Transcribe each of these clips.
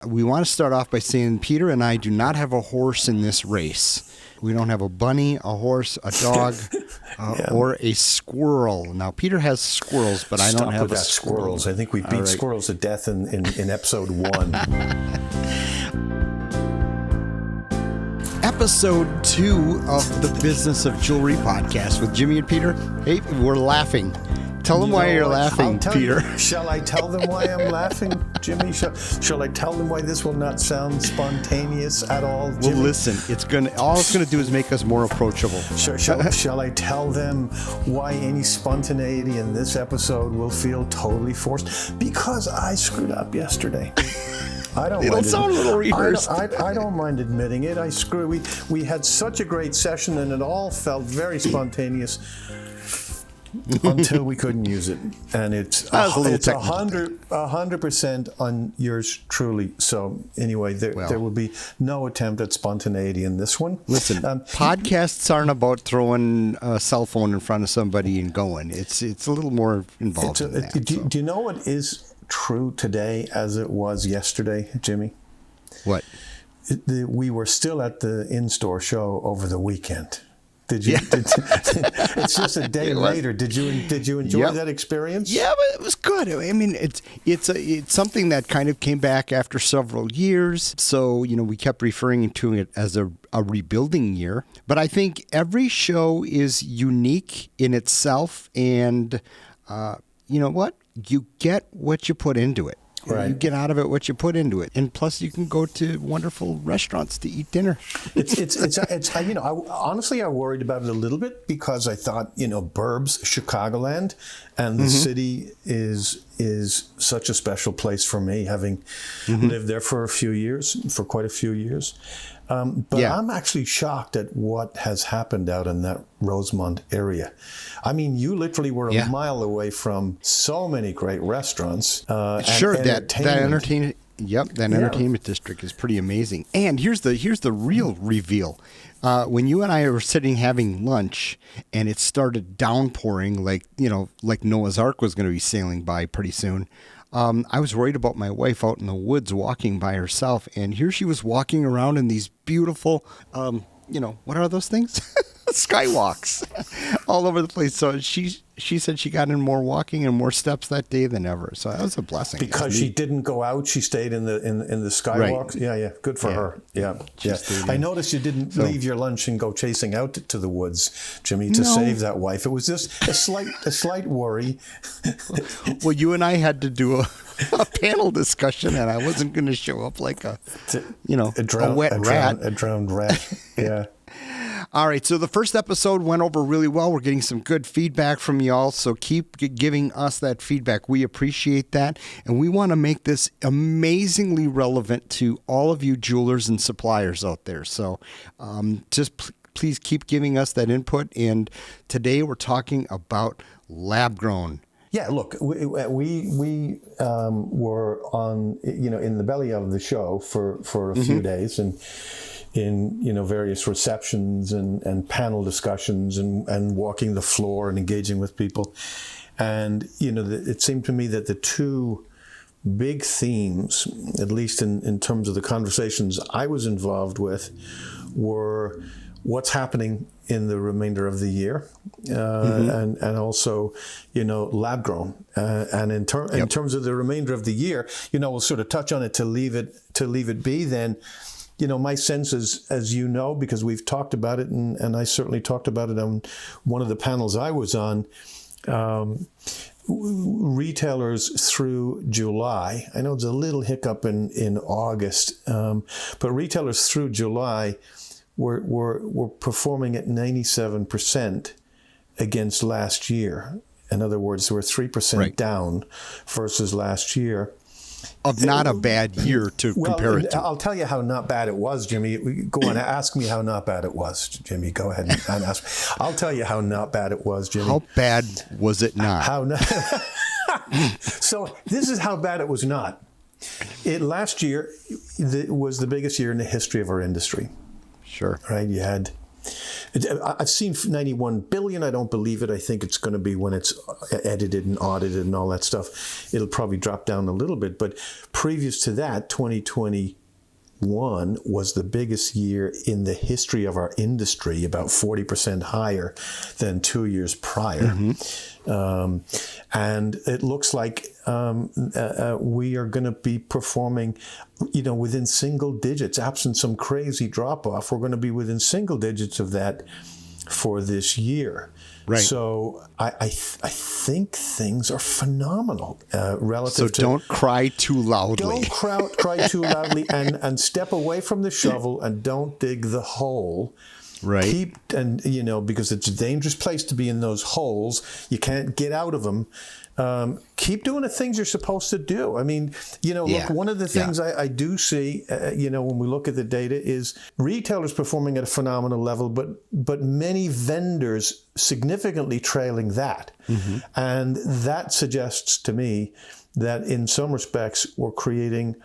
We want to start off by saying Peter and I do not have a horse in this race. We don't have a bunny, a horse, a dog, or a squirrel. Now, Peter has squirrels, but I don't have a squirrel. Squirrels. I think we beat squirrels to death in episode 1. Episode 2 of the Business of Jewelry podcast with Jimmy and Peter. Hey, we're laughing. Tell them why you're laughing, Peter. Shall I tell them why I'm laughing, Jimmy? Shall I tell them why this will not sound spontaneous at all, Jimmy? Well, listen, all it's gonna do is make us more approachable. Shall I tell them why any spontaneity in this episode will feel totally forced? Because I screwed up yesterday. It'll sound a little rehearsed. I don't mind admitting it. We had such a great session, and it all felt very spontaneous. Until we couldn't use it, and it's 100% on yours truly. So anyway, there will be no attempt at spontaneity in this one. Listen, podcasts aren't about throwing a cell phone in front of somebody and going. It's a little more involved than that. Do you know what is true today as it was yesterday, Jimmy? What? We were still at the InStore Show over the weekend. Did you? It's just a day later. Did you enjoy that experience? Yeah, but it was good. I mean, it's something that kind of came back after several years. So we kept referring to it as a rebuilding year. But I think every show is unique in itself, and you know what? You get what you put into it. Right. You get out of it what you put into it, and plus you can go to wonderful restaurants to eat dinner. Honestly, I worried about it a little bit because I thought, Burbs, Chicagoland, and the city is such a special place for me, having lived there for quite a few years. But I'm actually shocked at what has happened out in that Rosemont area. I mean, you literally were a mile away from so many great restaurants. That entertainment. Yep, that entertainment district is pretty amazing. And here's the real reveal. When you and I were sitting having lunch, and it started downpouring like Noah's Ark was going to be sailing by pretty soon. I was worried about my wife out in the woods walking by herself, and here she was walking around in these beautiful, what are those things? Skywalks all over the place. So she said she got in more walking and more steps that day than ever. So that was a blessing. Because she didn't go out, she stayed in the skywalks. Right. Yeah, good for her. Yeah. I noticed you didn't leave your lunch and go chasing out to the woods, Jimmy, to save that wife. It was just a slight worry. Well, you and I had to do a panel discussion, and I wasn't going to show up like a wet rat. A drowned rat. Yeah. All right, so the first episode went over really well. We're getting some good feedback from y'all, so keep giving us that feedback. We appreciate that, and we want to make this amazingly relevant to all of you jewelers and suppliers out there. So please keep giving us that input, and today we're talking about lab-grown. Yeah, look, we were on, in the belly of the show for a few days, and in various receptions and panel discussions and walking the floor and engaging with people. And it seemed to me that the two big themes, at least in terms of the conversations I was involved with, were what's happening in the remainder of the year, and also lab grown, and in terms of the remainder of the year, we'll sort of touch on it to leave it be. Then my sense is, as you know, because we've talked about it, and I certainly talked about it on one of the panels I was on, retailers through July, I know there's a little hiccup in August, but retailers through July were performing at 97% against last year. In other words, we're 3% down versus last year. Of not a bad year to compare it to. I'll tell you how not bad it was, Jimmy. Go on, ask me how not bad it was, Jimmy. Go ahead and ask me. I'll tell you how not bad it was, Jimmy. How bad was it not? So this is how bad it was not. Last year was the biggest year in the history of our industry. Sure. Right? You had I've seen 91 billion. I don't believe it. I think it's going to be, when it's edited and audited and all that stuff, it'll probably drop down a little bit. But previous to that, 2021 was the biggest year in the history of our industry, about 40% higher than 2 years prior. And it looks like we are going to be performing, within single digits, absent some crazy drop off. We're going to be within single digits of that for this year. Right. So I think things are phenomenal relative to... So don't cry too loudly. Don't cry too loudly, and step away from the shovel and don't dig the hole. Right. Because it's a dangerous place to be in those holes. You can't get out of them. Keep doing the things you're supposed to do. I mean, look, one of the things I do see, when we look at the data, is retailers performing at a phenomenal level, but many vendors significantly trailing that. And that suggests to me that in some respects we're creating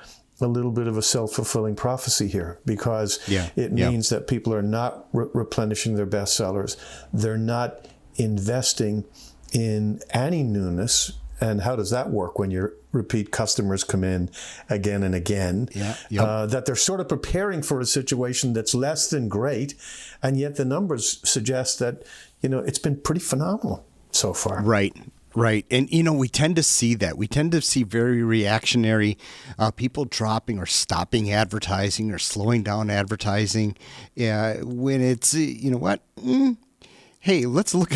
a little bit of a self-fulfilling prophecy here, because it means that people are not replenishing their best sellers. They're not investing in any newness. And how does that work when your repeat customers come in again and again? That they're sort of preparing for a situation that's less than great, and yet the numbers suggest that it's been pretty phenomenal so far. Right. And, we tend to see that. We tend to see very reactionary people dropping or stopping advertising or slowing down advertising when it's, hey, let's look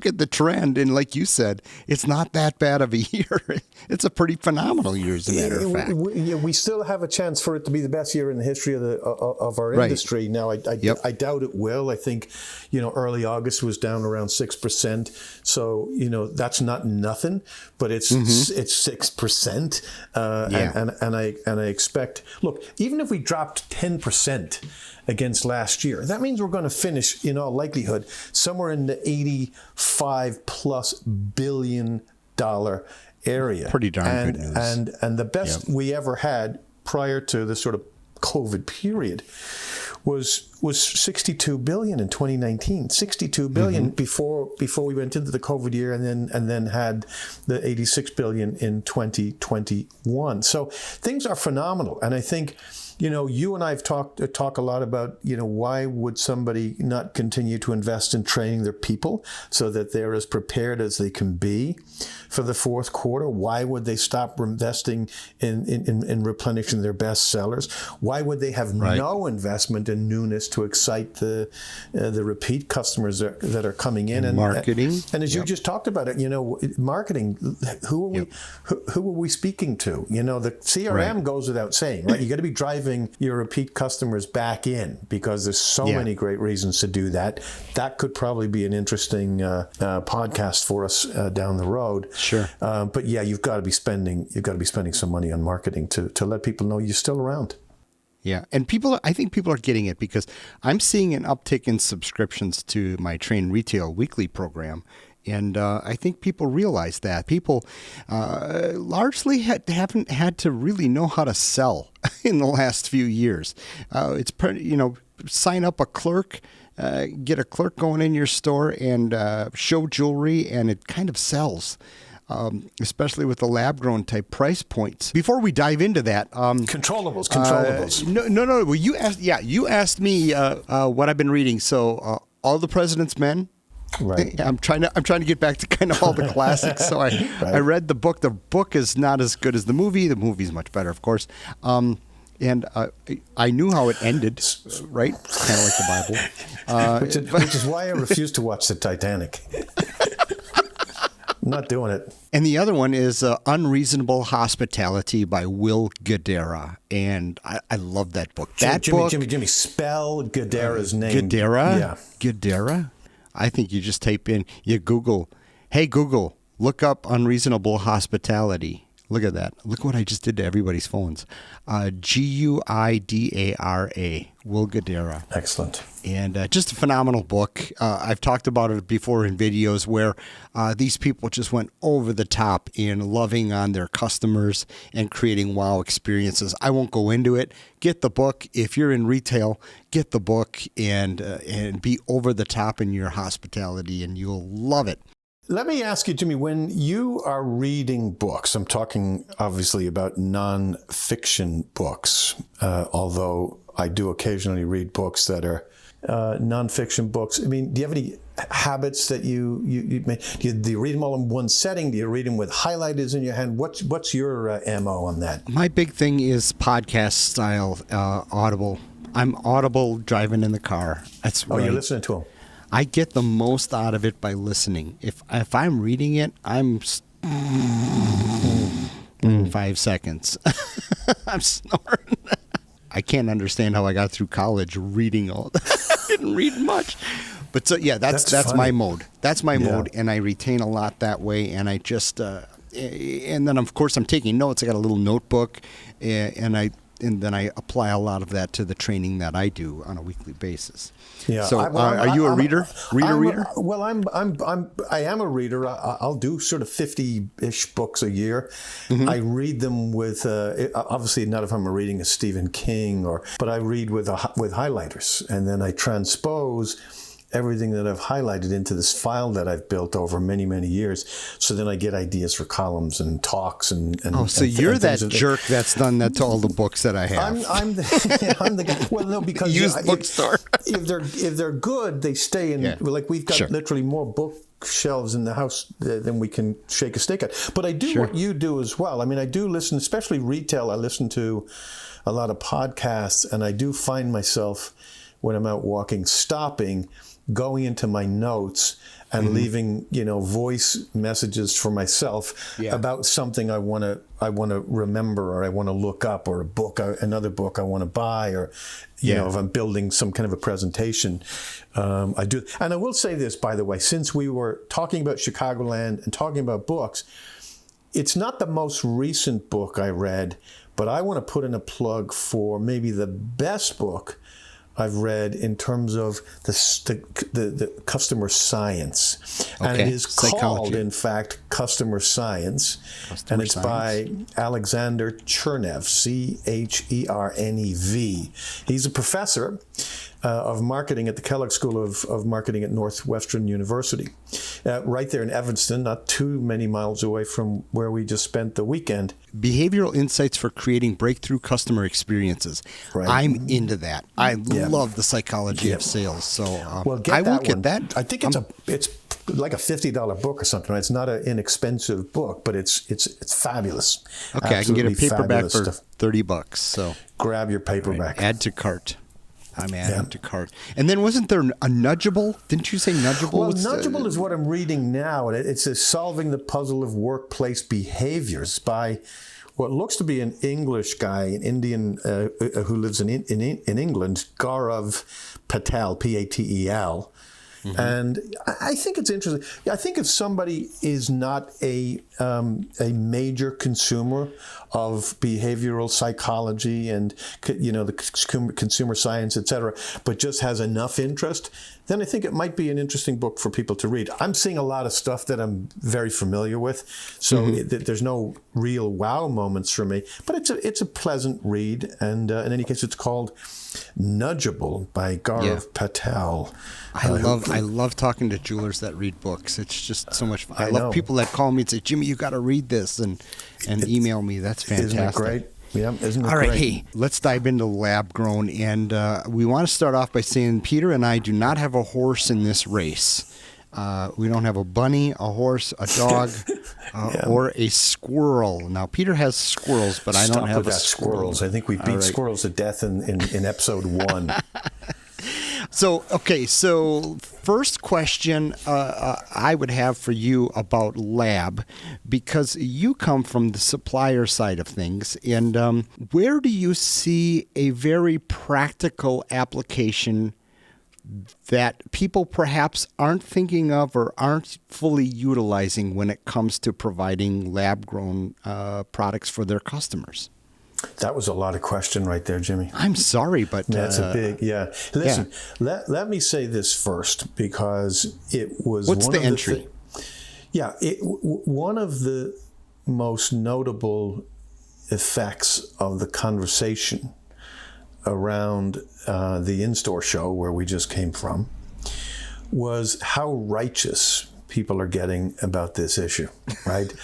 at the trend. And like you said, it's not that bad of a year. It's a pretty phenomenal year, as a matter of fact. We still have a chance for it to be the best year in the history of our industry. Now, I doubt it will. I think, early August was down around 6%. So, that's not nothing, but it's 6%. And I expect, look, even if we dropped 10% against last year, that means we're going to finish, in all likelihood, somewhere in the $85+ billion area. Pretty darn good news. And the best we ever had prior to the sort of COVID period was 62 billion in 2019. 62 billion before we went into the COVID year, and then had the 86 billion in 2021. So things are phenomenal, and I think, you and I have talk a lot about, why would somebody not continue to invest in training their people so that they're as prepared as they can be for the fourth quarter? Why would they stop investing in replenishing their best sellers? Why would they have no investment in newness to excite the repeat customers that are coming in? And marketing. And as you just talked about it, marketing. Who are we speaking to? The CRM goes without saying, right? You got to be driving your repeat customers back in, because there's so many great reasons to do that. That could probably be an interesting podcast for us down the road. Sure. But you've got to be spending some money on marketing to let people know you're still around. Yeah. And I think people are getting it, because I'm seeing an uptick in subscriptions to my Train Retail Weekly program. And I think people realize that. People largely haven't had to really know how to sell in the last few years. It's pretty, sign up a clerk, get a clerk going in your store and show jewelry, and it kind of sells. Especially with the lab-grown type price points. Before we dive into that, controllables. No. Well, you asked me what I've been reading. So, All the President's Men. Right. I'm trying to get back to kind of all the classics. So I read the book. The book is not as good as the movie. The movie's much better, of course. And I knew how it ended, right? Kind of like the Bible. Which is why I refuse to watch the Titanic. I'm not doing it. And the other one is Unreasonable Hospitality by Will Guidara. And I love that book. Jimmy, spell Guidara's name. Guidara? Yeah. Guidara? I think you just type in, hey Google, look up Unreasonable Hospitality. Look at that. Look what I just did to everybody's phones. Guidara, Will Guidara. Excellent. And just a phenomenal book. I've talked about it before in videos where these people just went over the top in loving on their customers and creating wow experiences. I won't go into it. Get the book. If you're in retail, get the book and be over the top in your hospitality, and you'll love it. Let me ask you, Jimmy, when you are reading books, I'm talking obviously about nonfiction books, although I do occasionally read books that are nonfiction books. I mean, do you have any habits that you make? Do you read them all in one setting? Do you read them with highlighters in your hand? What's your MO on that? My big thing is podcast style, Audible. I'm Audible driving in the car. That's you're listening to them. I get the most out of it by listening. If I'm reading it, I'm in 5 seconds. I'm snoring. I can't understand how I got through college reading all that. I didn't read much. But so yeah, that's my mode. That's my mode, and I retain a lot that way. And I just and then of course I'm taking notes. I got a little notebook, and then I apply a lot of that to the training that I do on a weekly basis. Yeah. So, are you a reader? Reader? Well, I am a reader. I'll do sort of 50-ish books a year. Mm-hmm. I read them with obviously not if I'm reading a Stephen King but I read with highlighters, and then I transpose everything that I've highlighted into this file that I've built over many, many years. So then I get ideas for columns and talks and so you're that jerk that's done that to all the books that I have. I'm the guy. Well, no, because used bookstore. if they're good, they stay in. Yeah. Like we've got literally more bookshelves in the house than we can shake a stick at. But I do what you do as well. I mean, I do listen, especially retail. I listen to a lot of podcasts, and I do find myself when I'm out walking, stopping, going into my notes and leaving, voice messages for myself about something I want to remember, or I want to look up, or another book I want to buy, or if I'm building some kind of a presentation, I do. And I will say this, by the way, since we were talking about Chicagoland and talking about books, it's not the most recent book I read, but I want to put in a plug for maybe the best book I've read in terms of the customer science. Okay. And it is called, in fact, Customer Science. And it's by Alexander Chernev, Cherenev. He's a professor of marketing at the Kellogg School of Marketing at Northwestern University, right there in Evanston, not too many miles away from where we just spent the weekend. Behavioral insights for creating breakthrough customer experiences. Right. I'm into that. I love the psychology of sales. So I will get that. I think it's like a $50 book or something. It's not an inexpensive book, but it's fabulous. Okay, absolutely. I can get a paperback for $30. So grab your paperback. Right. Add to cart. I'm adding to cart. And then wasn't there a Nudgeable? Didn't you say Nudgeable? Well, Nudgeable is what I'm reading now. And it's Solving the Puzzle of Workplace Behaviors by what looks to be an English guy, an Indian who lives in England, Gaurav Patel, Patel. Mm-hmm. And I think it's interesting. I think if somebody is not a major consumer of behavioral psychology and the consumer science, et cetera, but just has enough interest, then I think it might be an interesting book for people to read. I'm seeing a lot of stuff that I'm very familiar with, so there's no real wow moments for me. But it's a pleasant read, and in any case, it's called Nudgeable by Gaurav Patel. I love talking to jewelers that read books. It's just so much fun. I love people that call me and say, Jimmy, you got to read this, and email me. That's fantastic. Isn't it great? Yeah, isn't it All right, great? Hey, let's dive into lab grown. And we want to start off by saying Peter and I do not have a horse in this race. We don't have a bunny, a horse, a dog, or a squirrel. Now, Peter has squirrels, but I don't have squirrels. I think we beat squirrels to death in episode 1. So first question I would have for you about lab, because you come from the supplier side of things, and where do you see a very practical application that people perhaps aren't thinking of or aren't fully utilizing when it comes to providing lab-grown products for their customers? That was a lot of question right there, Jimmy. I'm sorry, but... That's a big, yeah. Listen, let me say this first, because it was What's the entry? One of the most notable effects of the conversation around the InStore Show, where we just came from, was how righteous people are getting about this issue, right?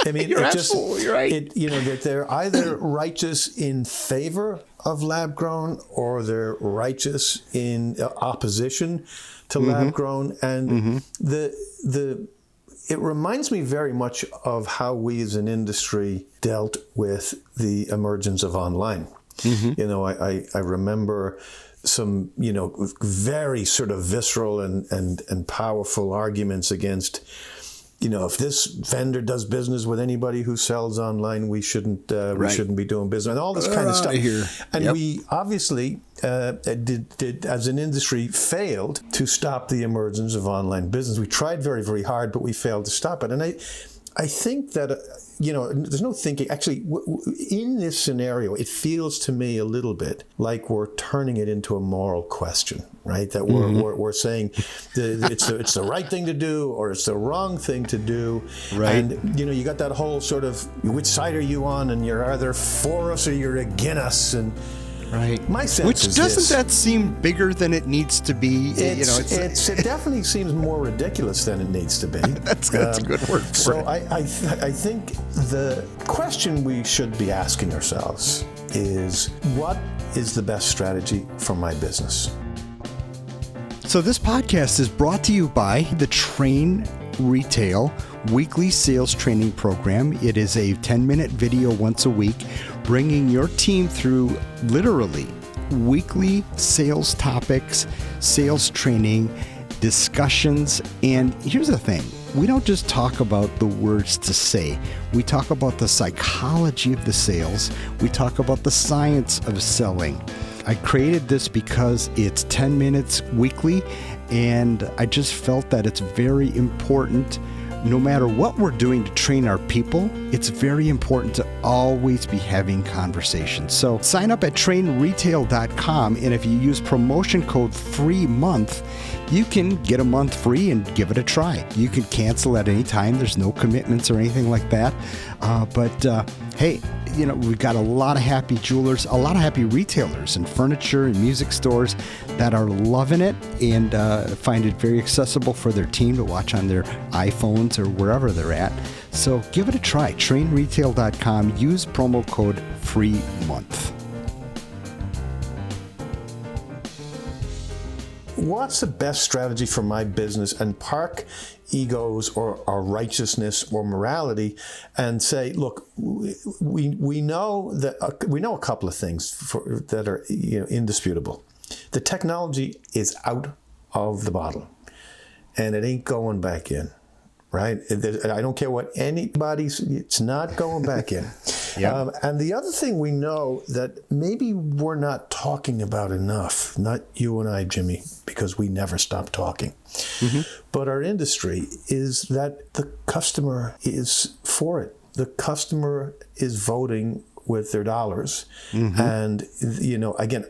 I mean, You're absolutely right. That they're either righteous in favor of lab grown or they're righteous in opposition to lab grown, and it reminds me very much of how we as an industry dealt with the emergence of online. I remember some, very sort of visceral and powerful arguments against, if this vendor does business with anybody who sells online, we shouldn't be doing business, and all this kind of stuff. And we obviously did as an industry failed to stop the emergence of online business. We tried very, very hard, but we failed to stop it. And I think that, there's no thinking. Actually, in this scenario, it feels to me a little bit like we're turning it into a moral question, right? That we're saying it's the right thing to do or it's the wrong thing to do. Right. And, you got that whole sort of, which side are you on? And you're either for us or you're against us. And right. My sense Which is doesn't that seem bigger than it needs to be? It definitely seems more ridiculous than it needs to be. That's a good word for so it. I think the question we should be asking ourselves is, what is the best strategy for my business? So this podcast is brought to you by the Train Retail weekly sales training program. It is a 10-minute video once a week, bringing your team through literally weekly sales topics, sales training, discussions. And here's the thing. We don't just talk about the words to say. We talk about the psychology of the sales. We talk about the science of selling. I created this because it's 10 minutes weekly, and I just felt that it's very important. No matter what we're doing to train our people, it's very important to always be having conversations. So sign up at trainretail.com, and if you use promotion code FREEMONTH, you can get a month free and give it a try. You can cancel at any time. There's no commitments or anything like that. Hey, we've got a lot of happy jewelers, a lot of happy retailers and furniture and music stores that are loving it and find it very accessible for their team to watch on their iPhones or wherever they're at. So give it a try. Trainretail.com. Use promo code FREEMONTH. What's the best strategy for my business? And park egos or righteousness or morality and say, look, we know that we know a couple of things that are indisputable. The technology is out of the bottle and it ain't going back in, right? I don't care what it's not going back in. Yeah. And the other thing we know that maybe we're not talking about enough, not you and I, Jimmy, because we never stop talking, but our industry, is that the customer is for it. The customer is voting with their dollars. And, again,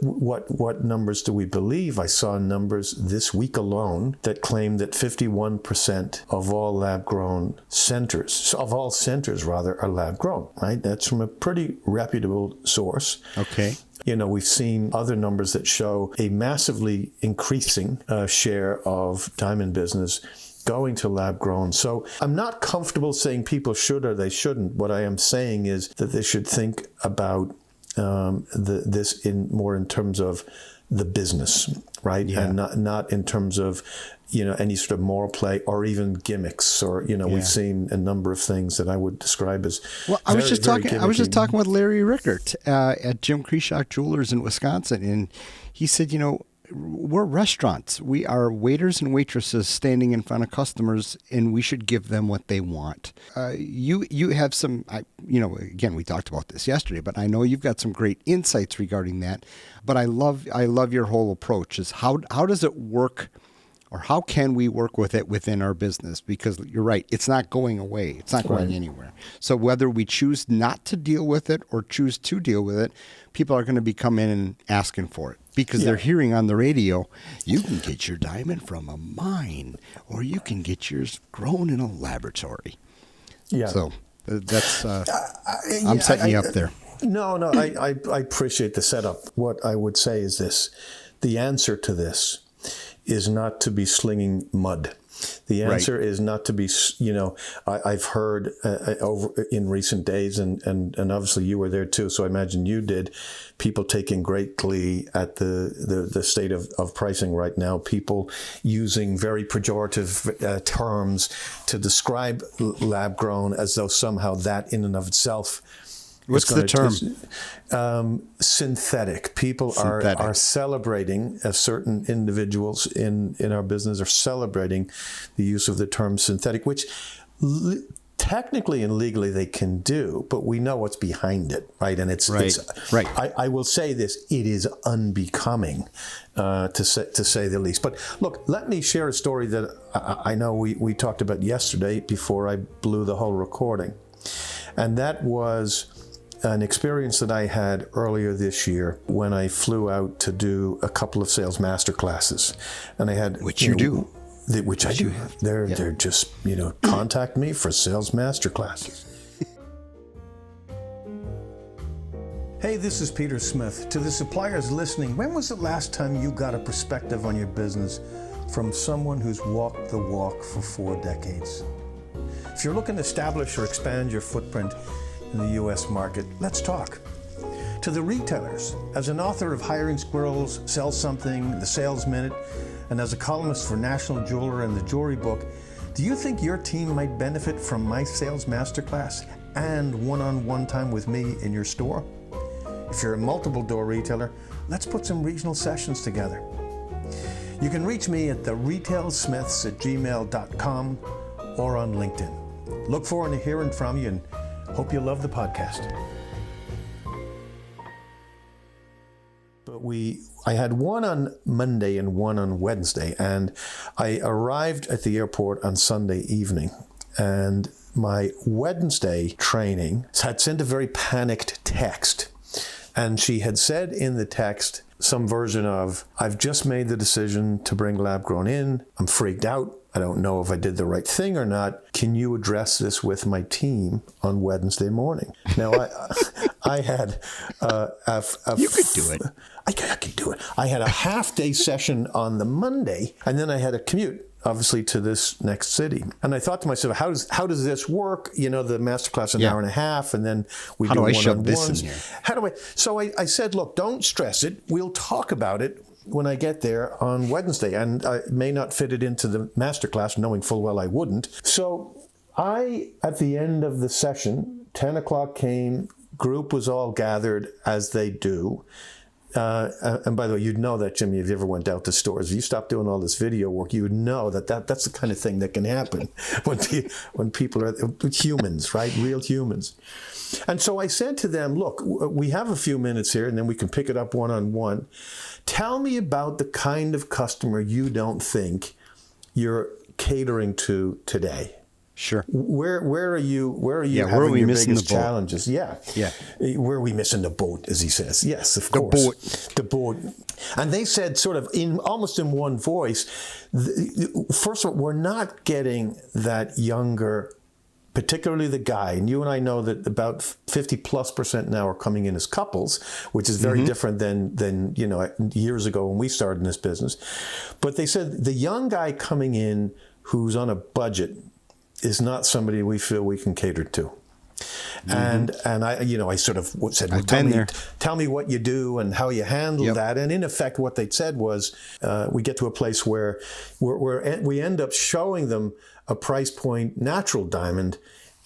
what numbers do we believe? I saw numbers this week alone that claim that 51% of all lab-grown centers, are lab-grown, right? That's from a pretty reputable source. Okay. We've seen other numbers that show a massively increasing share of diamond business going to lab grown. So I'm not comfortable saying people should or they shouldn't. What I am saying is that they should think about this more in terms of the business, right? Yeah. And not in terms of any sort of moral play or even gimmicks or we've seen a number of things that I would describe as I was just talking with Larry Rickert at Jim Kreshock Jewelers in Wisconsin, and he said, we're restaurants. We are waiters and waitresses standing in front of customers, and we should give them what they want. You have some, again, we talked about this yesterday, but I know you've got some great insights regarding that. But I love your whole approach. Is how does it work, or how can we work with it within our business? Because you're right, it's not going away. It's not going anywhere. So whether we choose not to deal with it or choose to deal with it, people are going to be coming in and asking for it because they're hearing on the radio, you can get your diamond from a mine, or you can get yours grown in a laboratory. Yeah. So that's I'm setting you up there. No, I appreciate the setup. What I would say is this: the answer to this is not to be slinging mud. The answer is not to be, I've heard over in recent days, and obviously you were there too, so I imagine you did, people taking great glee at the state of pricing right now, people using very pejorative terms to describe lab grown as though somehow that in and of itself. What's the term? Synthetic. People are celebrating, certain individuals in our business are celebrating the use of the term synthetic, which technically and legally they can do, but we know what's behind it, right? And it's I will say this: it is unbecoming, to say the least. But look, let me share a story that I know we talked about yesterday before I blew the whole recording, and that was an experience that I had earlier this year when I flew out to do a couple of sales master classes, and I had which I do. They're just contact me for sales master classes. Hey, this is Peter Smith. To the suppliers listening, when was the last time you got a perspective on your business from someone who's walked the walk for 4 decades? If you're looking to establish or expand your footprint in the U.S. market, let's talk. To the retailers, as an author of Hiring Squirrels, Sell Something, The Sales Minute, and as a columnist for National Jeweler and the Jewelry Book, do you think your team might benefit from my sales masterclass and one-on-one time with me in your store? If you're a multiple door retailer, let's put some regional sessions together. You can reach me at theretailsmiths@gmail.com or on LinkedIn. Look forward to hearing from you, and hope you love the podcast. But I had one on Monday and one on Wednesday, and I arrived at the airport on Sunday evening, and my Wednesday training had sent a very panicked text, and she had said in the text some version of, I've just made the decision to bring lab grown in, I'm freaked out, I don't know if I did the right thing or not. Can you address this with my team on Wednesday morning? Now, I had you could do it. I could do it. I had a half-day session on the Monday, and then I had a commute, obviously, to this next city. And I thought to myself, how does this work? The masterclass an hour and a half, and then we do one-on-ones. How do I shove this in here? So I said, look, don't stress it. We'll talk about it when I get there on Wednesday, and I may not fit it into the masterclass, knowing full well I wouldn't. So at the end of the session, 10 o'clock came, group was all gathered as they do. And by the way, you'd know that, Jimmy, if you ever went out to stores, if you stopped doing all this video work, you would know that's the kind of thing that can happen when people are humans, right? Real humans. And so I said to them, look, we have a few minutes here, and then we can pick it up one-on-one. Tell me about the kind of customer you don't think you're catering to today. Sure. Where are you having your biggest challenges? Yeah. Where are we missing the boat, as he says? Yes, of course. The boat. And they said sort of almost in one voice, first of all, we're not getting that younger, particularly the guy, and you and I know that about 50+% now are coming in as couples, which is very different than years ago when we started in this business. But they said the young guy coming in who's on a budget is not somebody we feel we can cater to. And I sort of said, well, tell me what you do and how you handle that. And in effect, what they said was, we get to a place where we end up showing them a price point natural diamond,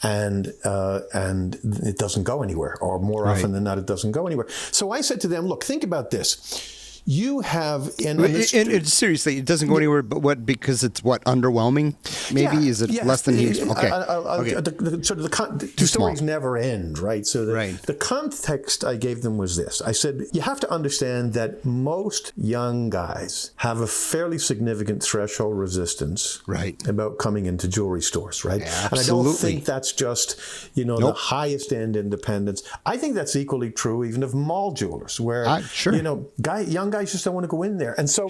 and it doesn't go anywhere, or more often than not, it doesn't go anywhere. So I said to them, look, think about this. you have seriously, it doesn't go anywhere. But because it's underwhelming? Maybe is it less than he? Okay. The stories never end, right? So the context I gave them was this. I said you have to understand that most young guys have a fairly significant threshold resistance, about coming into jewelry stores, right? Absolutely. And I don't think that's just the highest end independence. I think that's equally true even of mall jewelers, where young guys just don't want to go in there. And so,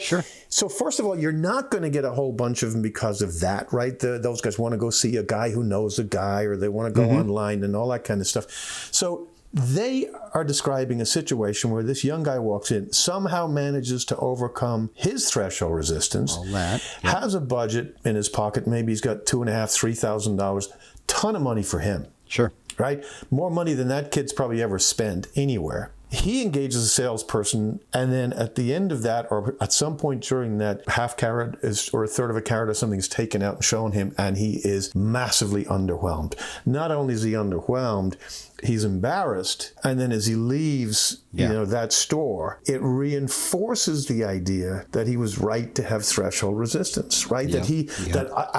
so first of all, you're not going to get a whole bunch of them because of that, right? Those guys want to go see a guy who knows a guy, or they want to go online and all that kind of stuff. So they are describing a situation where this young guy walks in, somehow manages to overcome his threshold resistance, has a budget in his pocket. Maybe he's got $2,500, $3,000, ton of money for him. Sure. Right? More money than that kid's probably ever spent anywhere. He engages a salesperson, and then at the end of that, or at some point during that, half carat or a third of a carat or something is taken out and shown him, and he is massively underwhelmed. Not only is he underwhelmed, he's embarrassed, and then as he leaves that store, it reinforces the idea that he was right to have threshold resistance, right? That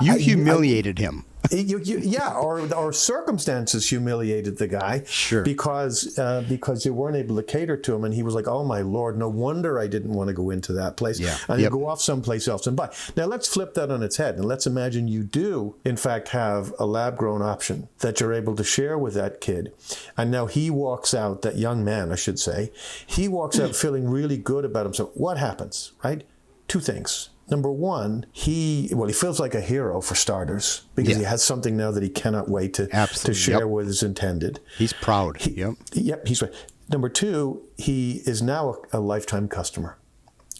you humiliated him. Or circumstances humiliated the guy, because you weren't able to cater to him, and he was like, "Oh my Lord, no wonder I didn't want to go into that place." And you go off someplace else and buy. Now let's flip that on its head, and let's imagine you do, in fact, have a lab-grown option that you're able to share with that kid, and now he walks out, that young man, I should say, he walks out feeling really good about himself. What happens, right? Two things. Number one, he feels like a hero, for starters, because he has something now that he cannot wait to share with his intended. He's proud. He's right. Number two, he is now a lifetime customer.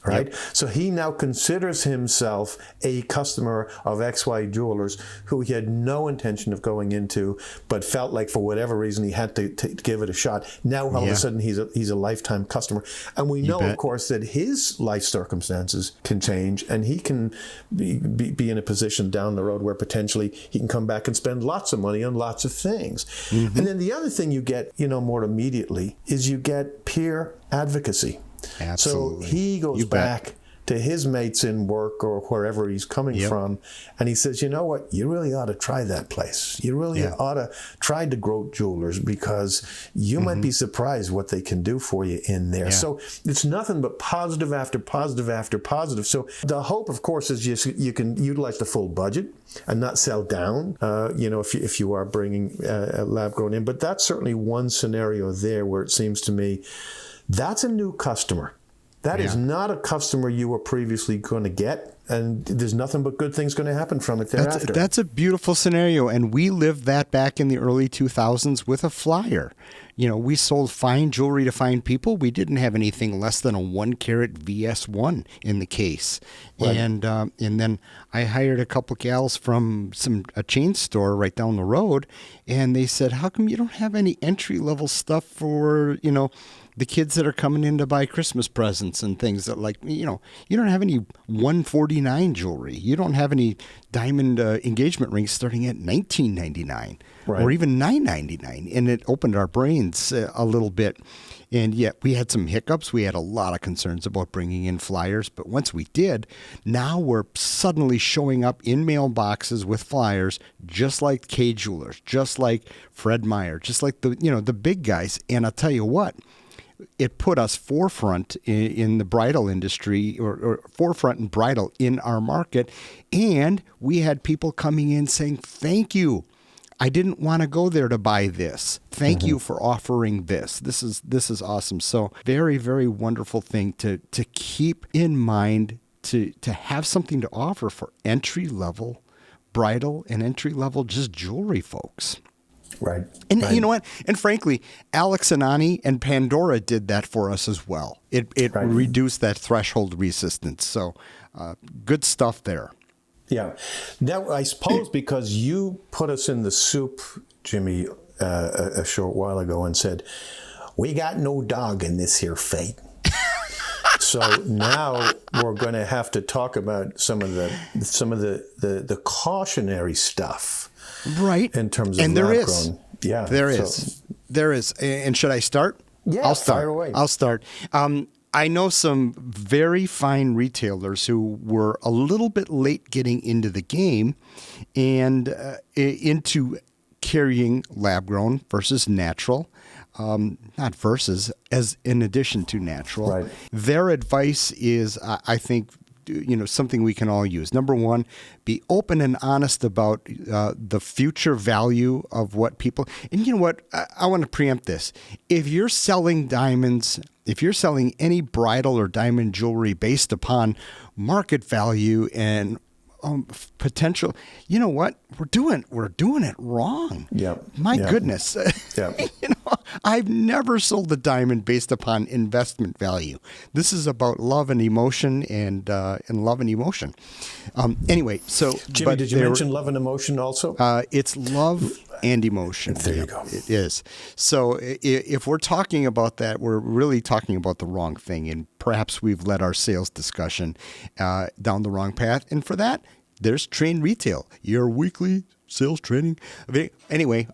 Right? So he now considers himself a customer of XY Jewelers who he had no intention of going into, but felt like for whatever reason he had to give it a shot. Now all of a sudden he's a lifetime customer. And we know, of course, that his life circumstances can change, and he can be in a position down the road where potentially he can come back and spend lots of money on lots of things. And then the other thing you get, more immediately, is you get peer advocacy. Absolutely. So he goes back to his mates in work or wherever he's coming from, and he says, "You know what? You really ought to try that place. You really ought to try DeGroot Jewelers, because you might be surprised what they can do for you in there." So it's nothing but positive after positive after positive. So the hope, of course, is you can utilize the full budget and not sell down, if you are bringing a lab grown in. But that's certainly one scenario there where it seems to me that's a new customer. That is not a customer you were previously going to get, and there's nothing but good things going to happen from it thereafter. That's a beautiful scenario, and we lived that back in the early 2000s with a flyer. We sold fine jewelry to fine people. We didn't have anything less than a 1-carat VS1 in the case. Right. And then I hired a couple gals from a chain store right down the road, and they said, "How come you don't have any entry-level stuff for, the kids that are coming in to buy Christmas presents and things that you don't have any 149 jewelry. You don't have any diamond engagement rings starting at $19.99 or even $9.99." And it opened our brains a little bit. And yet we had some hiccups. We had a lot of concerns about bringing in flyers. But once we did, now we're suddenly showing up in mailboxes with flyers, just like K Jewelers, just like Fred Meyer, just like the big guys. And I'll tell you what, it put us forefront in the bridal industry, or forefront in bridal in our market. And we had people coming in saying, "Thank you. I didn't want to go there to buy this. Thank you for offering this. This is awesome." So very, very wonderful thing to keep in mind, to have something to offer for entry-level bridal and entry-level just jewelry folks. Right. And you know what? And frankly, Alex Anani and Pandora did that for us as well. It reduced that threshold resistance. So good stuff there. Yeah. Now, I suppose because you put us in the soup, Jimmy, a short while ago and said, "We got no dog in this here fight." So now we're going to have to talk about some of the cautionary stuff. Right. In terms of and there is. grown. Yeah. There is. And should I start? Yeah, I'll start. Fire away. I'll start. I know some very fine retailers who were a little bit late getting into the game and into carrying lab-grown versus natural. Not versus, as in addition to natural. Right. Their advice is, I think, something we can all use. Number one, be open and honest about the future value of what people. And you know what? I want to preempt this. If you're selling diamonds, if you're selling any bridal or diamond jewelry based upon market value and potential, you know what? We're doing it wrong. Yep. My goodness. Yep. I've never sold a diamond based upon investment value. This is about love and emotion and love and emotion. Anyway, so Jimmy, did you mention love and emotion also? It's love and emotion. There you go. It is. So if we're talking about that, we're really talking about the wrong thing, and perhaps we've led our sales discussion down the wrong path. And for that, there's Train Retail, your weekly sales training. Anyway,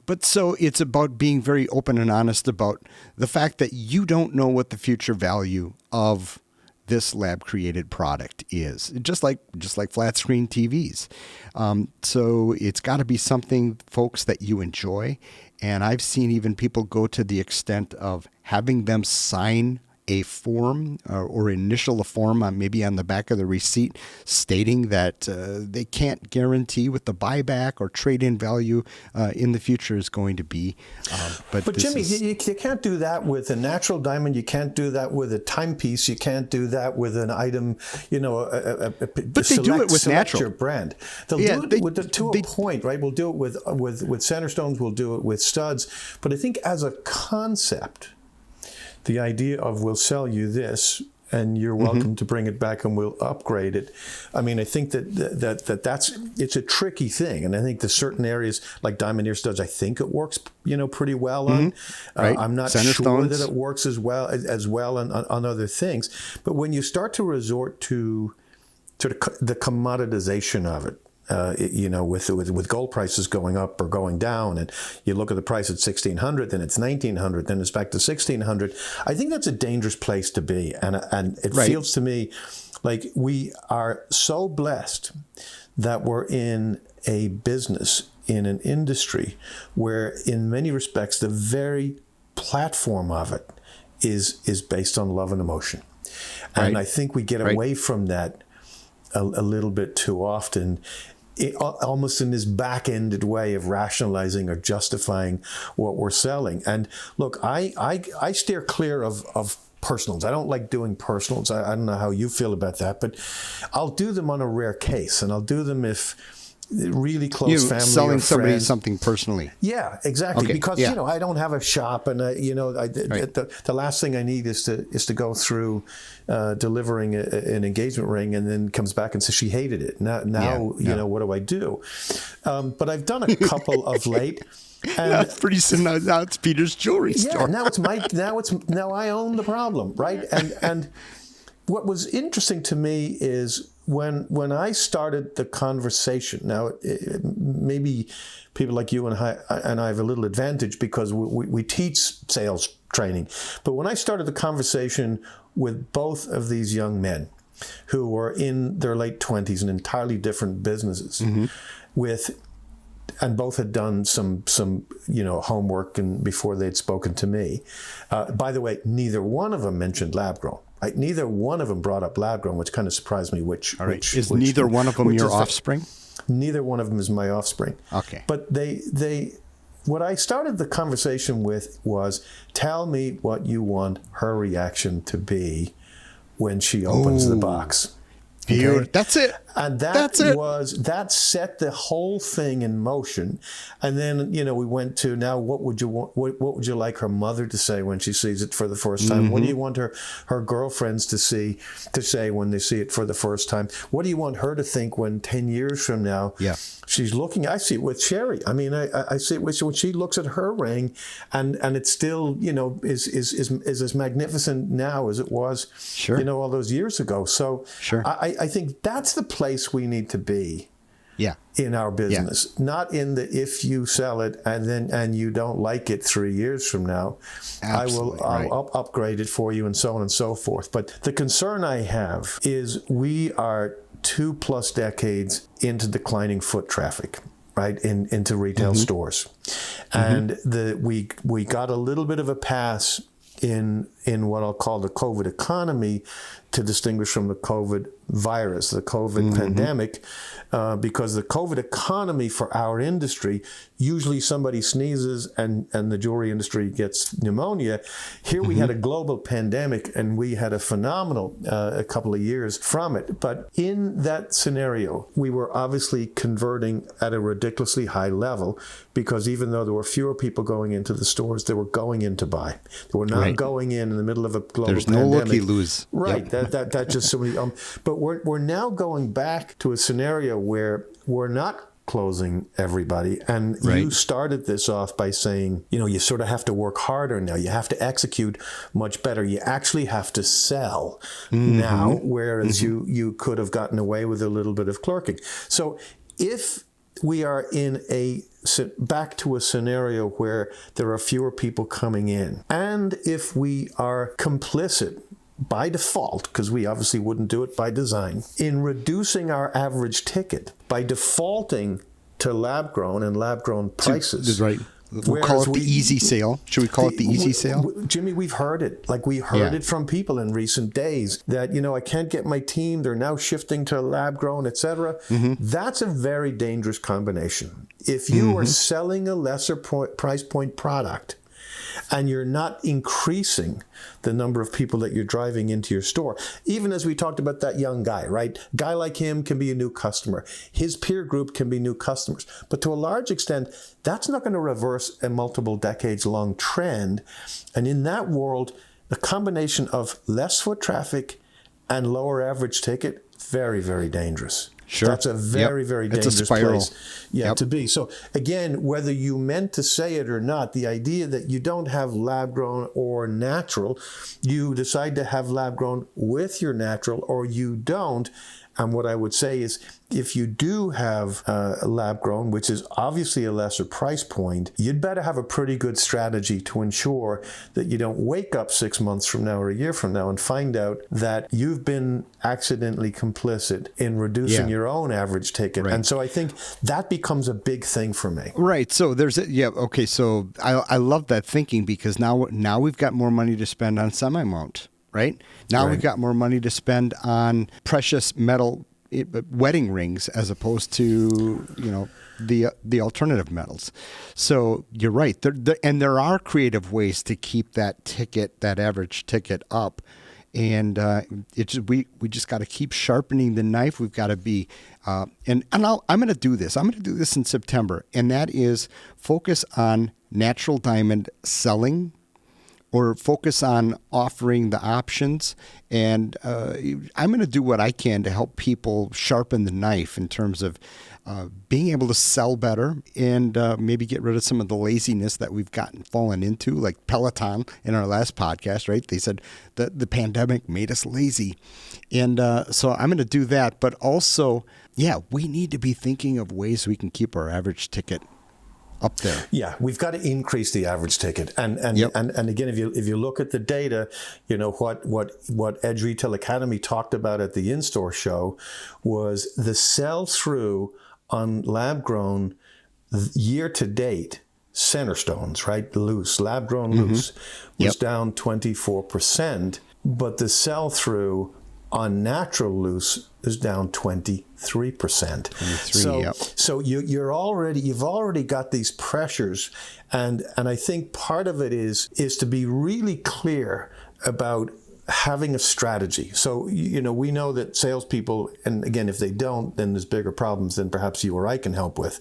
but so it's about being very open and honest about the fact that you don't know what the future value of this lab-created product is, just like flat screen TVs. So it's got to be something, folks, that you enjoy. And I've seen even people go to the extent of having them sign a form or initial a form maybe on the back of the receipt stating that they can't guarantee what the buyback or trade-in value in the future is going to be. But Jimmy, you can't do that with a natural diamond. You can't do that with a timepiece. You can't do that with an item, but they do it with natural. Your brand. They'll do it to a point, right? We'll do it with center stones. We'll do it with studs. But I think as a concept, the idea of we'll sell you this and you're welcome to bring it back and we'll upgrade it. I mean, I think that's it's a tricky thing, and I think there's certain areas like diamond ear studs, I think it works pretty well on. Right. I'm not Center sure stones. that it works as well on other things. But when you start to resort to the commoditization of it, with gold prices going up or going down, and you look at the price at $1,600, then it's $1,900, then it's back to $1,600. I think that's a dangerous place to be, and it feels to me like we are so blessed that we're in a business, in an industry where, in many respects, the very platform of it is based on love and emotion, and I think we get away from that a little bit too often. Almost in this back-ended way of rationalizing or justifying what we're selling. And look, I steer clear of personals. I don't like doing personals. I don't know how you feel about that, but I'll do them on a rare case, and I'll do them if really close family selling or somebody friends. Something personally. Yeah, exactly. Okay. Because I don't have a shop, and the last thing I need is to go through delivering an engagement ring, and then comes back and says she hated it. Now what do I do? But I've done a couple of late. And that's pretty soon. Now it's Peter's jewelry store. Now I own the problem, right? And what was interesting to me is when I started the conversation. Now, maybe people like you and I have a little advantage because we teach sales training. But when I started the conversation with both of these young men who were in their late 20s in entirely different businesses, and both had done some homework and before they'd spoken to me. By the way, neither one of them mentioned lab grown. Neither one of them brought up lab grown, which kind of surprised me. Is neither one of them your offspring? Neither one of them is my offspring. Okay. But what I started the conversation with was, tell me what you want her reaction to be when she opens the box. Okay? That's it. And that set the whole thing in motion. And then, we went to, now what would you want, what would you like her mother to say when she sees it for the first time? What do you want her girlfriends to say when they see it for the first time? What do you want her to think when 10 years from now she's looking? I see it with Sherry. I mean, I see it when she looks at her ring, and it's still, is as magnificent now as it was, all those years ago. So I think that's the place we need to be Yeah. in our business, not in the if you sell it and you don't like it 3 years from now, Absolutely, I'll upgrade it for you and so on and so forth. But the concern I have is we are 2+ decades into declining foot traffic, right, into retail stores. And we got a little bit of a pass in what I'll call the COVID economy to distinguish from the COVID virus, the COVID pandemic, because the COVID economy for our industry, usually somebody sneezes and the jewelry industry gets pneumonia. Here we had a global pandemic and we had a phenomenal a couple of years from it. But in that scenario, we were obviously converting at a ridiculously high level because even though there were fewer people going into the stores, they were going in to buy. They were not going in the middle of a global There's pandemic. no looky-loos. Right. Yep. That just so many. But we're now going back to a scenario where we're not closing everybody. And you started this off by saying, you sort of have to work harder now. You have to execute much better. You actually have to sell now, whereas you could have gotten away with a little bit of clerking. So if we are back to a scenario where there are fewer people coming in, and if we are complicit by default, because we obviously wouldn't do it by design, in reducing our average ticket by defaulting to lab-grown and lab-grown prices. Right. We'll call it the easy sale. Should we call it the easy sale? Jimmy, we've heard it. Like we heard it from people in recent days that, I can't get my team. They're now shifting to lab-grown, etc. That's a very dangerous combination. If you are selling a lesser price point product, and you're not increasing the number of people that you're driving into your store. Even as we talked about that young guy, right? Guy like him can be a new customer. His peer group can be new customers. But to a large extent, that's not going to reverse a multiple decades long trend. And in that world, the combination of less foot traffic and lower average ticket, very, very dangerous. Sure. That's a very, very dangerous place to be. So again, whether you meant to say it or not, the idea that you don't have lab grown or natural, you decide to have lab grown with your natural or you don't. And what I would say is if you do have lab grown, which is obviously a lesser price point, you'd better have a pretty good strategy to ensure that you don't wake up 6 months from now or a year from now and find out that you've been accidentally complicit in reducing your own average ticket. Right. And so I think that becomes a big thing for me. Right. So there's okay. So I love that thinking because now we've got more money to spend on semi-mount. Right? Now we've got more money to spend on precious metal wedding rings as opposed to, the alternative metals. So you're right. And there are creative ways to keep that average ticket up. And we just got to keep sharpening the knife. We've got to be, I'm going to do this. I'm going to do this in September. And that is focus on natural diamond selling, or focus on offering the options. And I'm going to do what I can to help people sharpen the knife in terms of being able to sell better and maybe get rid of some of the laziness that we've fallen into, like Peloton in our last podcast, right? They said that the pandemic made us lazy. And so I'm going to do that. But also, we need to be thinking of ways we can keep our average ticket up there. Yeah, we've got to increase the average ticket, and again, if you look at the data, what Edge Retail Academy talked about at the InStore Show was the sell through on lab grown year to date center stones, right? Loose, lab grown loose was down 24%, but the sell through on natural loose is down 23%. So you've already got these pressures, and I think part of it is to be really clear about having a strategy. So, we know that salespeople, and again, if they don't, then there's bigger problems than perhaps you or I can help with.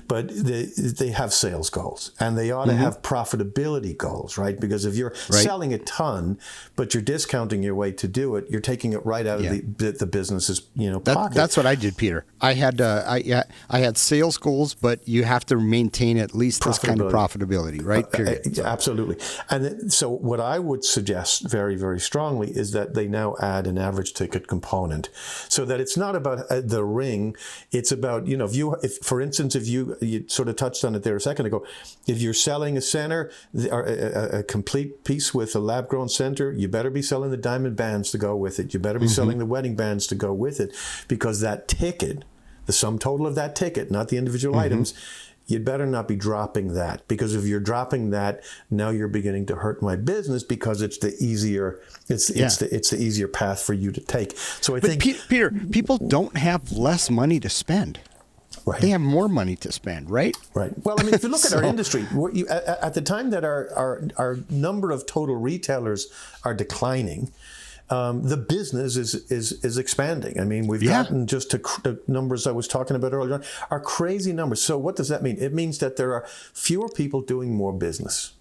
But they have sales goals, and they ought to have profitability goals, right? Because if you're selling a ton, but you're discounting your way to do it, you're taking it right out of the business's pocket. That's what I did, Peter. I had sales goals, but you have to maintain at least this kind of profitability, right? Period. Absolutely. And so what I would suggest very, very strongly strongly is that they now add an average ticket component, so that it's not about the ring. It's about, if for instance, if you sort of touched on it there a second ago, if you're selling a center, or a complete piece with a lab-grown center, you better be selling the diamond bands to go with it. You better be selling the wedding bands to go with it, because that ticket, the sum total of that ticket, not the individual items, you'd better not be dropping that, because if you're dropping that, now you're beginning to hurt my business, because it's the easier the easier path for you to take. So I think, Peter, people don't have less money to spend. Right. They have more money to spend, right? Right. Well, I mean, if you look at our industry, at the time that our number of total retailers are declining, the business is expanding. I mean, we've gotten just to the numbers I was talking about earlier on, are crazy numbers. So what does that mean? It means that there are fewer people doing more business.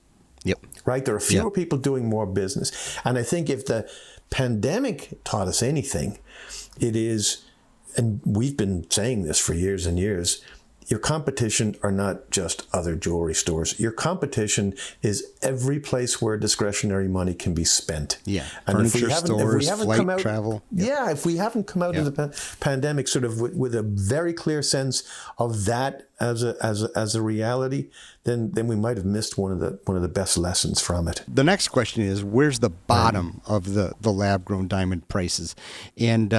Yep. Right? There are fewer people doing more business. And I think if the pandemic taught us anything, it is, and we've been saying this for years and years, your competition are not just other jewelry stores. Your competition is every place where discretionary money can be spent. Yeah, and furniture stores, flight, travel. Yeah, if we haven't come out of the pandemic sort of with a very clear sense of that as a reality, then we might have missed one of the best lessons from it. The next question is, where's the bottom of the lab-grown diamond prices? And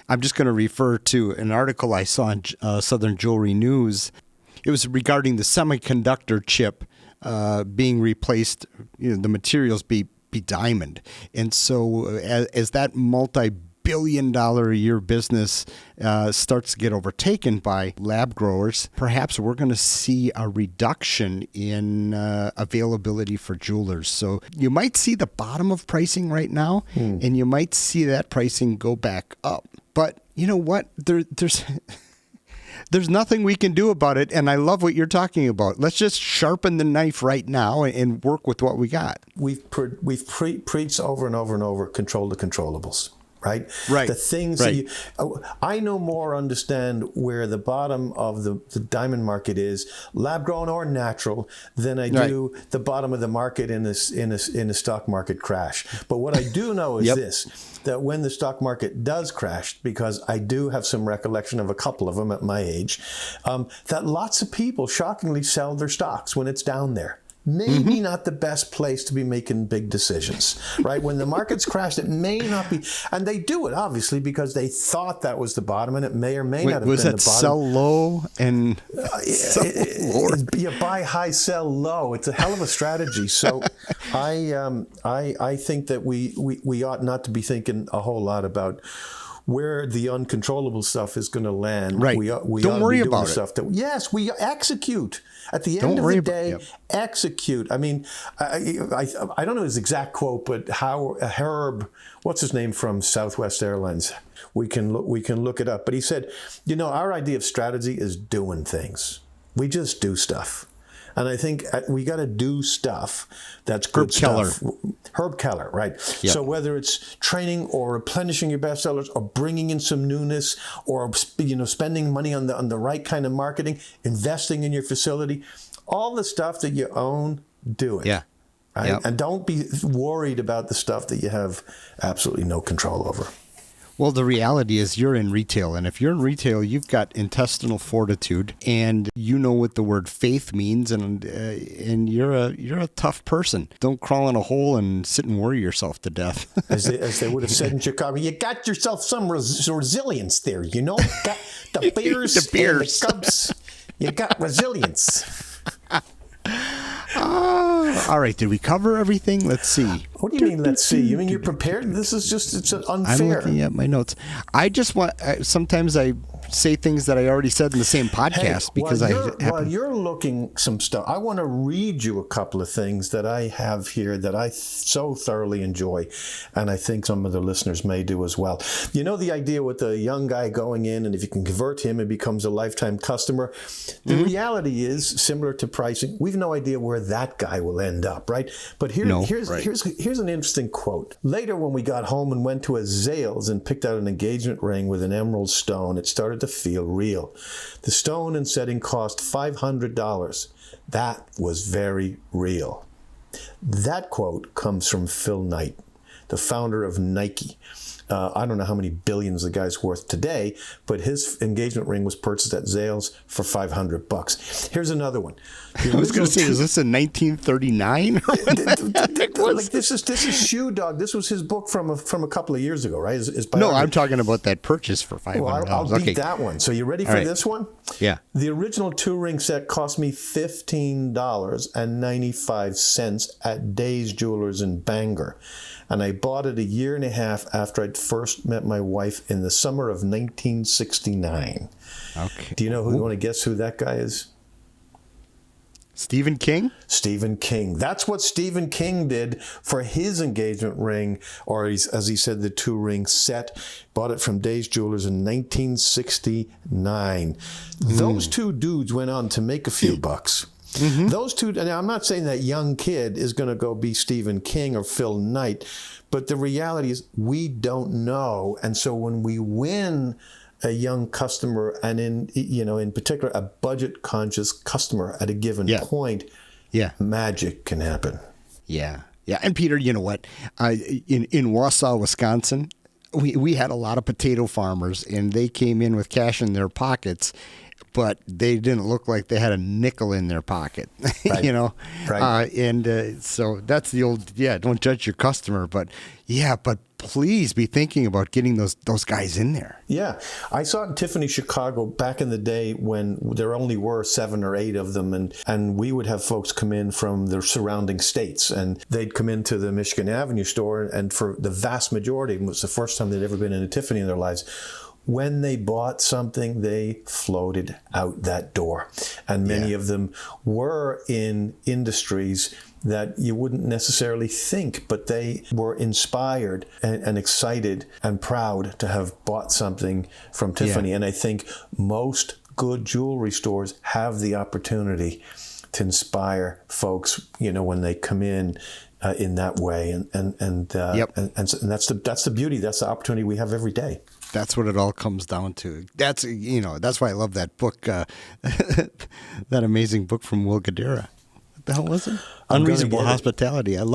I'm just going to refer to an article I saw in Southern Jewelry News. It was regarding the semiconductor chip being replaced, the materials be diamond. And so as that multi-billion-dollar-a-year business starts to get overtaken by lab growers, perhaps we're going to see a reduction in availability for jewelers. So you might see the bottom of pricing right now, and you might see that pricing go back up. But you know what? There's nothing we can do about it, and I love what you're talking about. Let's just sharpen the knife right now and work with what we got. We've preached over and over and over, control the controllables. Right? The things that I no more understand where the bottom of the diamond market is, lab grown or natural, than I do the bottom of the market in a stock market crash. But what I do know is this, that when the stock market does crash, because I do have some recollection of a couple of them at my age, that lots of people shockingly sell their stocks when it's down there. Maybe not the best place to be making big decisions, right? When the market's crashed, it may not be, and they do it obviously because they thought that was the bottom, and it may or may not have been the bottom. Was that sell low and sell low? You buy high, sell low. It's a hell of a strategy. So I think that we ought not to be thinking a whole lot about where the uncontrollable stuff is going to land. Right. We don't worry about stuff it. Yes, we execute. At the end of the day, execute. I mean, I don't know his exact quote, but Herb, what's his name from Southwest Airlines? We can look it up. But he said, our idea of strategy is doing things. We just do stuff. And I think we got to do stuff that's good stuff. Herb Keller, right? Yep. So whether it's training or replenishing your bestsellers or bringing in some newness or spending money on the right kind of marketing, investing in your facility, all the stuff that you own, do it. Yeah. Right? Yep. And don't be worried about the stuff that you have absolutely no control over. Well, the reality is you're in retail, and if you're in retail, you've got intestinal fortitude, and you know what the word faith means, and you're a tough person. Don't crawl in a hole and sit and worry yourself to death. as they would have said in Chicago, you got yourself some resilience there. Got the Bears, and the Cubs. You got resilience. All right, did we cover everything? Let's see. What do you mean, let's see? You mean you're prepared? This is just, it's unfair. I'm looking at my notes. I just want, sometimes I say things that I already said in the same podcast while you're looking some stuff, I want to read you a couple of things that I have here that I so thoroughly enjoy, and I think some of the listeners may do as well. The idea with the young guy going in, and if you can convert him, it becomes a lifetime customer. The reality is, similar to pricing, we've no idea where that guy will end up, right? But here's an interesting quote. Later, when we got home and went to a Zales and picked out an engagement ring with an emerald stone, it started to feel real. The stone and setting cost $500. That was very real. That quote comes from Phil Knight, the founder of Nike. I don't know how many billions the guy's worth today, but his engagement ring was purchased at Zales for $500. Here's another one. I was going to say, is this in 1939? Like this is Shoe Dog. This was his book from a couple of years ago, right? No, I'm talking about that purchase for $500. Well, I'll beat that one. So you ready for this one? Yeah. The original 2-ring set cost me $15.95 at Days Jewelers in Bangor. And I bought it a year and a half after I'd first met my wife in the summer of 1969. Okay. Do you know who? You want to guess who that guy is? Stephen King? Stephen King. That's what Stephen King did for his engagement ring, or as he said, the 2-ring set. Bought it from Days Jewelers in 1969. Those two dudes went on to make a few bucks. Mm-hmm. Those two, and I'm not saying that young kid is going to go be Stephen King or Phil Knight, but the reality is we don't know. And so when we win a young customer, and in particular a budget-conscious customer at a given point, magic can happen. Yeah. And Peter, you know what? In Wausau, Wisconsin, we had a lot of potato farmers, and they came in with cash in their pockets, but they didn't look like they had a nickel in their pocket, Right. So that's the old, don't judge your customer, but please be thinking about getting those guys in there. Yeah. I saw it in Tiffany Chicago back in the day when there only were 7 or 8 of them, and we would have folks come in from the surrounding states, and they'd come into the Michigan Avenue store, and for the vast majority, it was the first time they'd ever been in a Tiffany in their lives. When they bought something, they floated out that door. And many of them were in industries that you wouldn't necessarily think, but they were inspired and excited and proud to have bought something from Tiffany. Yeah. And I think most good jewelry stores have the opportunity to inspire folks, when they come in that way. And that's the beauty. That's the opportunity we have every day. That's what it all comes down to. That's why I love that book, that amazing book from Will Guidara. What the hell was it? Unreasonable Hospitality. I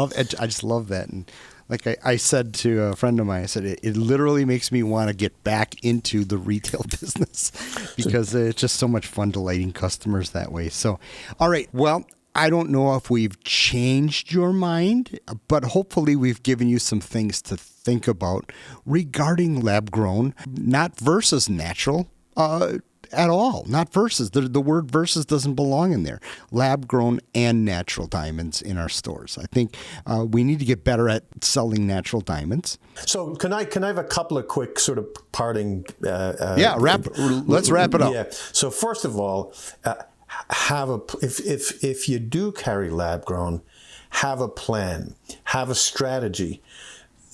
just love that. And like I said to a friend of mine, I said, it literally makes me want to get back into the retail business because it's just so much fun delighting customers that way. So, all right. Well, I don't know if we've changed your mind, but hopefully we've given you some things to think about regarding lab-grown, not versus natural at all. Not versus. The word versus doesn't belong in there. Lab-grown and natural diamonds in our stores. I think we need to get better at selling natural diamonds. So can I have a couple of quick sort of parting? Let's wrap it up. Yeah. So first of all, if you do carry lab grown, have a plan, have a strategy.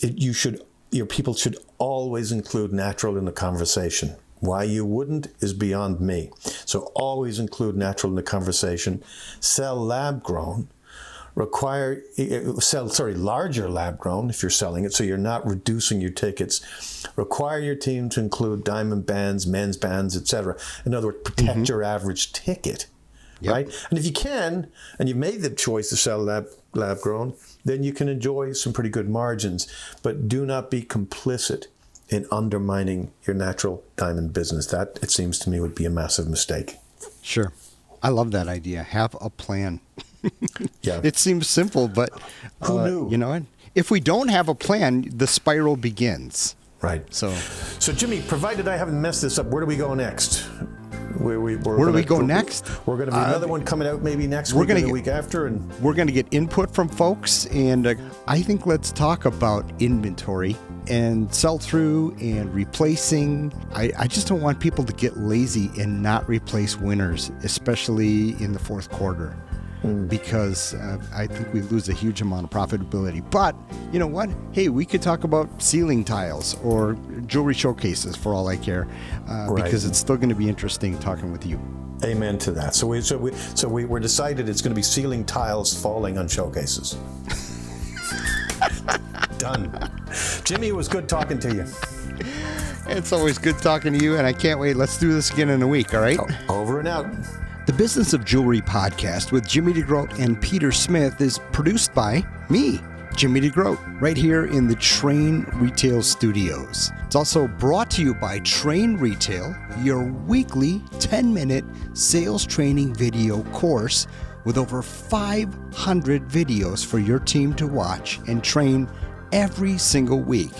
Your people should always include natural in the conversation. Why you wouldn't is beyond me. So always include natural in the conversation. Sell lab grown. Larger lab grown if you're selling it, so you're not reducing your tickets. Require your team to include diamond bands, men's bands, etc. In other words, protect your average ticket, right? And if you can, and you've made the choice to sell lab grown, then you can enjoy some pretty good margins. But do not be complicit in undermining your natural diamond business. That, it seems to me, would be a massive mistake. Sure. I love that idea. Have a plan. Yeah. It seems simple, but who knew? You know, if we don't have a plan, the spiral begins. Right. So Jimmy, provided I haven't messed this up, where do we go next? Where do we go next? We're going to be another one coming out maybe next week or the week after. And we're going to get input from folks. And I think let's talk about inventory and sell-through and replacing. I just don't want people to get lazy and not replace winners, especially in the fourth quarter. Because I think we lose a huge amount of profitability. But you know what? Hey, we could talk about ceiling tiles or jewelry showcases for all I care, because it's still going to be interesting talking with you. Amen to that. So we're decided it's going to be ceiling tiles falling on showcases. Done. Jimmy, it was good talking to you. It's always good talking to you, and I can't wait. Let's do this again in a week, all right? Over and out. The Business of Jewelry podcast with Jimmy DeGroot and Peter Smith is produced by me, Jimmy DeGroot, right here in the Train Retail Studios. It's also brought to you by Train Retail, your weekly 10-minute sales training video course with over 500 videos for your team to watch and train every single week.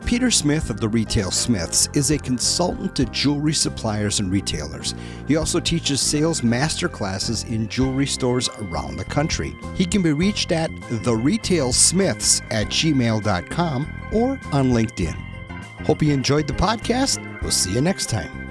Peter Smith of the Retailsmiths is a consultant to jewelry suppliers and retailers. He also teaches sales masterclasses in jewelry stores around the country. He can be reached at theretailsmiths@gmail.com or on LinkedIn. Hope you enjoyed the podcast. We'll see you next time.